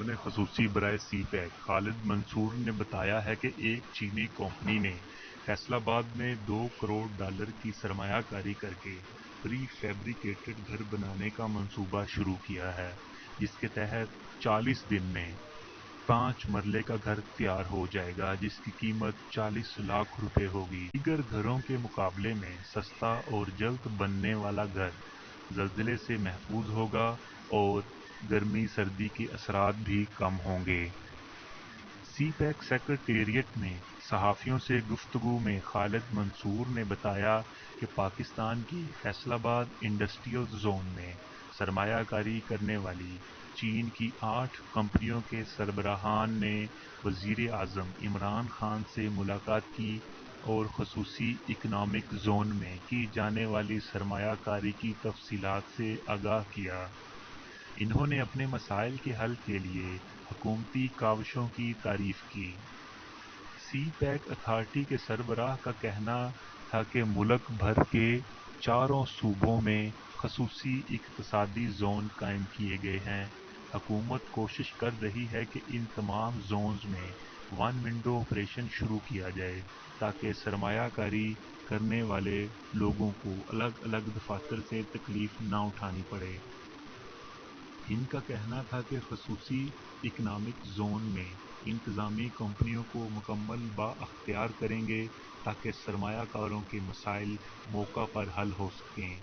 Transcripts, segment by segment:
मुआवने खसूसी बराए सीपैक खालिद मंसूर ने बताया है कि एक चीनी कंपनी ने फैसलाबाद में $2 करोड़ की सरमायाकारी करके प्री फैब्रिकेटेड घर बनाने का मंसूबा शुरू किया है, जिसके तहत 40 दिन में 5 मरले का घर तैयार हो जाएगा, जिसकी कीमत 40 लाख रुपए होगी। दीगर घरों के मुकाबले में सस्ता और जल्द बनने वाला घर ज़ल्ज़ले से महफूज होगा और गर्मी सर्दी के असरात भी कम होंगे। सीपैक सेक्रेटेरिएट में सहाफ़ियों से गुफ्तगू में खालिद मंसूर ने बताया कि पाकिस्तान की फैसलाबाद इंडस्ट्रियल जोन में सरमायाकारी करने वाली चीन की 8 कंपनियों के सरबराहान ने वज़ीर आज़म इमरान खान से मुलाकात की और खसूसी इकनॉमिक जोन में की जाने वाली सरमायाकारी की तफसीलात से आगाह किया। इन्होंने अपने मसाइल के हल के लिए हुकूमती काविशों की तारीफ की। सीपैक अथॉरिटी के सरबराह का कहना था कि मुल्क भर के 4 सूबों में खसूसी इक़्तिसादी जोन कायम किए गए हैं। हुकूमत कोशिश कर रही है कि इन तमाम जोन्स में वन विंडो ऑपरेशन शुरू किया जाए ताकि सरमायाकारी करने वाले लोगों को अलग अलग दफातर से तकलीफ न उठानी पड़े। इनका कहना था कि खसूसी इकनॉमिक जोन में इंतज़ामी कंपनियों को मुकम्मल बाअख्तियार करेंगे ताकि सरमायाकारों के मसाइल मौका पर हल हो सकें।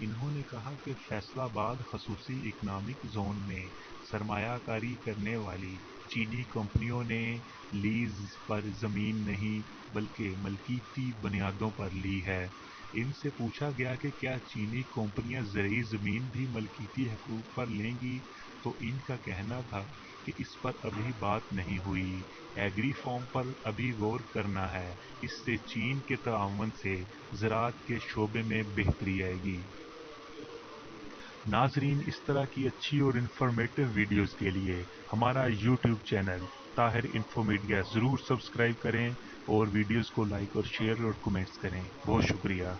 इन्होंने कहा कि फैसलाबाद खसूसी इकनॉमिक जोन में सरमायाकारी करने वाली चीनी कंपनियों ने लीज पर ज़मीन नहीं बल्कि मलकीती बुनियादों पर ली है। इनसे पूछा गया कि क्या चीनी कंपनियां ज़रूरी ज़मीन भी मलकीती हकूक़ पर लेंगी, तो इनका कहना था कि इस पर अभी बात नहीं हुई, एग्री फॉर्म पर अभी गौर करना है। इससे चीन के ताआवुन से ज़राअत के शोबे में बेहतरी आएगी। नाजरीन, इस तरह की अच्छी और इन्फॉर्मेटिव वीडियोस के लिए हमारा YouTube channel Tahir info media ज़रूर सब्सक्राइब करें और वीडियोस को लाइक और शेयर और कमेंट्स करें। बहुत शुक्रिया।